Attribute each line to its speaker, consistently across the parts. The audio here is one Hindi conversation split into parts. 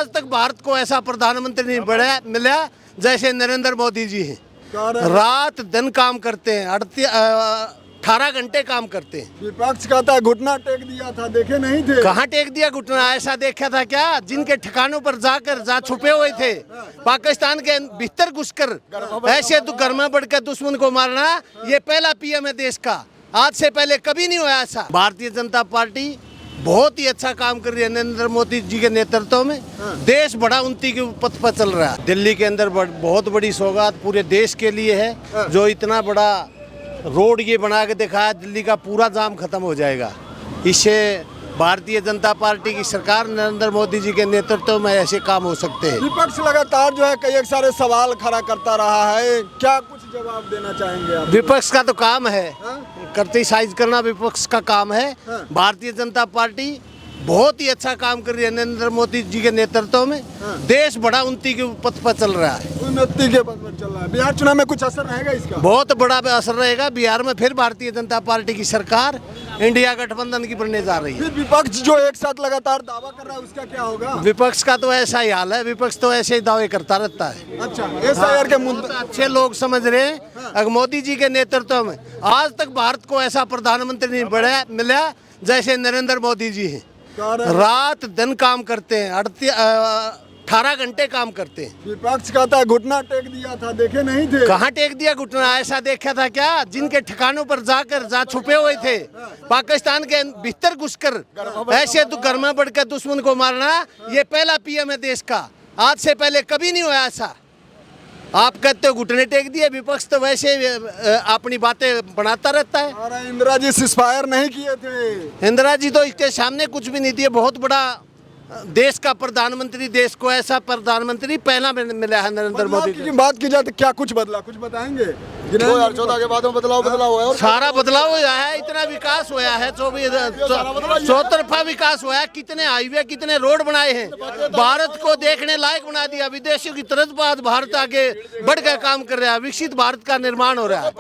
Speaker 1: आज तक भारत को ऐसा प्रधानमंत्री नहीं मिला जैसे नरेंद्र मोदी जी हैं। रात दिन काम करते हैं, 18 घंटे काम करते हैं।
Speaker 2: विपक्ष कहता है घुटना टेक दिया था, देखे नहीं थे।
Speaker 1: कहाँ टेक दिया घुटना? ऐसा देखा था क्या? जिनके ठिकानों पर जाकर जहाँ छुपे हुए थे, पाकिस्तान के भीतर घुसकर ऐसे तो घर में बढ़कर दुश्मन को मारना, ये पहला पीएम है देश का। आज से पहले कभी नहीं हुआ ऐसा। भारतीय जनता पार्टी बहुत ही अच्छा काम कर रही है नरेंद्र मोदी जी के नेतृत्व में। देश बड़ा उन्नति के पथ पर चल रहा है। दिल्ली के अंदर बहुत बड़ी सौगात पूरे देश के लिए है। जो इतना बड़ा रोड ये बना के दिखाया, दिल्ली का पूरा जाम खत्म हो जाएगा। इससे भारतीय जनता पार्टी की सरकार नरेंद्र मोदी जी के नेतृत्व में ऐसे काम हो सकते हैं।
Speaker 2: विपक्ष लगातार जो है कई सारे सवाल खड़ा करता रहा है, क्या कुछ जवाब देना चाहेंगे आप?
Speaker 1: विपक्ष का तो काम है क्रिटिसाइज करना, विपक्ष का काम है। भारतीय जनता पार्टी बहुत ही अच्छा काम कर रही है नरेंद्र मोदी जी के नेतृत्व में। देश बड़ा उन्नति के पथ पर चल रहा है।
Speaker 2: उन्नति के पथ पर चल रहा है। बिहार चुनाव में कुछ असर रहेगा इसका?
Speaker 1: बहुत बड़ा असर रहेगा। बिहार में फिर भारतीय जनता पार्टी की सरकार इंडिया गठबंधन की बनने जा रही है।
Speaker 2: फिर विपक्ष जो एक साथ लगातार दावा कर रहा है उसका क्या होगा?
Speaker 1: विपक्ष का तो ऐसा ही हाल है। विपक्ष तो ऐसे ही दावे करता रहता है।
Speaker 2: अच्छा, SIR के मुद्दे
Speaker 1: अच्छे लोग समझ रहे हैं। अगर मोदी जी के नेतृत्व में आज तक भारत को ऐसा प्रधानमंत्री नहीं मिला जैसे नरेंद्र मोदी जी हैं। रात दिन काम करते हैं, 18 घंटे काम करते हैं।
Speaker 2: विपक्ष कहता है घुटना टेक दिया था, देखे नहीं थे।
Speaker 1: कहाँ टेक दिया घुटना? ऐसा देखा था क्या? जिनके ठिकानों पर जाकर जहाँ छुपे हुए थे, पाकिस्तान के भीतर घुसकर ऐसे तो घर में बढ़कर दुश्मन को मारना, ये पहला पीएम है देश का। आज से पहले कभी नहीं हुआ ऐसा। आप कहते हो घुटने टेक दिए, विपक्ष तो वैसे अपनी बातें बनाता रहता है।
Speaker 2: और इंदिरा जी सिस्फायर नहीं किए थे।
Speaker 1: इंदिरा जी तो इसके सामने कुछ भी नहीं दिए। बहुत बड़ा देश का प्रधानमंत्री, देश को ऐसा प्रधानमंत्री पहला मिला है नरेंद्र मोदी
Speaker 2: की बात की जाए तो क्या कुछ बदला, कुछ बताएंगे? 2014 के बाद में बदलाव हुआ है।
Speaker 1: सारा बदलाव हुआ है, इतना विकास हुआ है। 100 विकास हुआ है। कितने हाईवे, कितने रोड बनाए हैं। भारत को देखने लायक बना दिया। विदेशियों की तरफ आज भारत आगे बढ़ कर काम कर रहा है। विकसित भारत का निर्माण हो रहा है।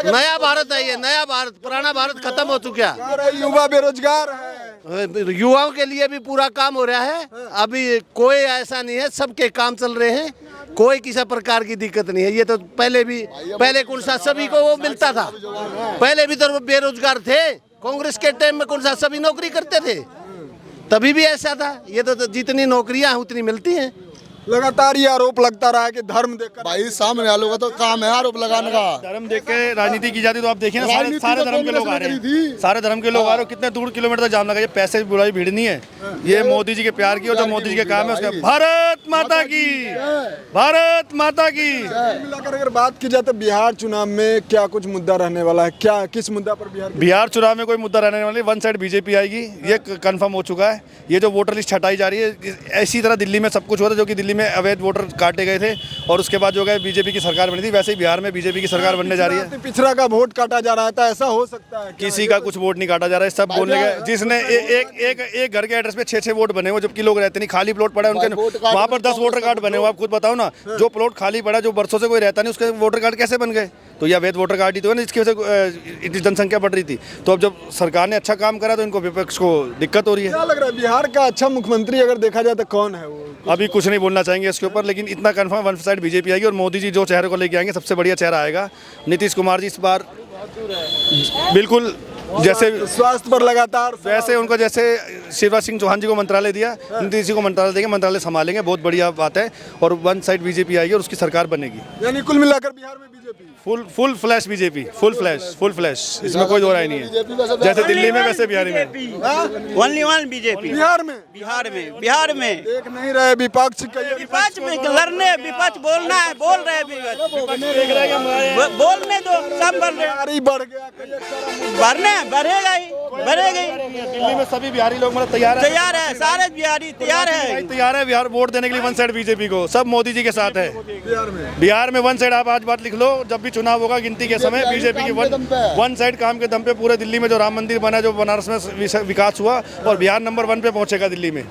Speaker 1: नया भारत है ये, नया भारत। पुराना भारत खत्म हो चुका है।
Speaker 2: युवा बेरोजगार है,
Speaker 1: युवाओं के लिए भी पूरा काम हो रहा है। अभी कोई ऐसा नहीं है, सबके काम चल रहे हैं। कोई किसी प्रकार की दिक्कत नहीं है। ये तो पहले कौन सा सभी को वो मिलता था? पहले भी तो बेरोजगार थे। कांग्रेस के टाइम में कौन सा सभी नौकरी करते थे? तभी भी ऐसा था। ये तो जितनी नौकरियां हैं उतनी मिलती हैं।
Speaker 2: लगातार ये आरोप लगता रहा है कि धर्म देखकर।
Speaker 3: भाई सामने वालों का तो काम है आरोप लगाने का।
Speaker 4: धर्म देख के राजनीति की जाती तो आप देखिए ना, सारे धर्म के लोग आ रहे हैं। सारे धर्म के लोग आ रहे हैं। कितने दूर किलोमीटर तक जाम लगा। ये पैसे की बुराई भीड़ नहीं है, ये मोदी जी के प्यार की और जो मोदी जी के काम है उसका। भारत माता की, भारत माता की।
Speaker 2: मिलाकर अगर बात की जाए तो बिहार चुनाव में क्या कुछ मुद्दा रहने वाला है? क्या किस मुद्दा पर
Speaker 4: बिहार चुनाव में कोई मुद्दा रहने वाला? वन साइड बीजेपी आएगी, ये कंफर्म हो चुका है। ये जो वोटर लिस्ट हटाई जा रही है, इसी तरह दिल्ली में सब कुछ हुआ था, जो कि दिल्ली में अवैध वोटर काटे गए थे और उसके बाद जो है बीजेपी की सरकार बनी थी। वैसे ही बिहार में बीजेपी की सरकार बनने जा रही है।
Speaker 2: पिछड़ा का वोट काटा जा रहा था, ऐसा हो सकता है?
Speaker 4: किसी का कुछ वोट नहीं काटा जा रहा है। सब बोलने का, जिसने एक घर के एड्रेस पे 6 वोट बने हुए, जबकि लोग रहते नहीं। खाली प्लॉट पड़ा है उनके, वहाँ पर 10 वोटर कार्ड बने हुए। आप खुद बताओ ना, जो प्लॉट खाली पड़ा, जो बरसों से कोई रहता नहीं, उसके वोटर कार्ड कैसे बन गए? तो ये अवैध वोटर कार्ड ही तो है ना, जिसकी वजह से इतनी जनसंख्या बढ़ रही थी। तो अब जब सरकार ने अच्छा काम करा तो इनको विपक्ष को दिक्कत हो रही है।
Speaker 2: क्या लग रहा है बिहार का अच्छा मुख्यमंत्री अगर देखा जाए तो कौन है वो?
Speaker 4: अभी कुछ नहीं बोलना चाहेंगे इसके ऊपर, लेकिन इतना कंफर्म वन साइड बीजेपी आएगी और मोदी जी जो चेहरे को लेके आएंगे सबसे बढ़िया चेहरा आएगा। नीतीश कुमार जी इस बार बिल्कुल, जैसे
Speaker 2: स्वास्थ्य पर लगातार,
Speaker 4: वैसे उनको जैसे शिवराज सिंह चौहान जी को मंत्रालय दिया, नीतीश जी को मंत्रालय देंगे, मंत्रालय संभालेंगे। बहुत बढ़िया बात है। और वन साइड बीजेपी आएगी और उसकी सरकार बनेगी।
Speaker 2: यानी कुल मिलाकर बिहार में BJP
Speaker 4: full flash BJP, full flash. इसमें कोई दो राय नहीं है। जैसे दिल्ली में वैसे बिहार में
Speaker 5: ओनली वन बीजेपी।
Speaker 2: बिहार में
Speaker 5: देख
Speaker 2: नहीं रहे विपक्ष
Speaker 5: विपक्ष में लड़ने, विपक्ष बोलना है, बोल रहे बोलने दो, सब बढ़ रहे,
Speaker 2: बढ़ गया,
Speaker 5: बढ़ेगा ही, बढ़ेगा ही।
Speaker 4: दिल्ली में सभी बिहारी लोग मतलब तैयार
Speaker 5: है, सारे बिहारी तैयार है
Speaker 4: बिहार वोट देने के लिए वन साइड बीजेपी को। सब मोदी जी के साथ है। बिहार में वन साइड। आप आज बात लिख लो, जब भी चुनाव होगा गिनती के समय बीजेपी की वन साइड काम के दम पे पूरे दिल्ली में जो राम मंदिर बना, जो बनारस में विकास हुआ, और बिहार नंबर 1 पे पहुंचेगा दिल्ली में।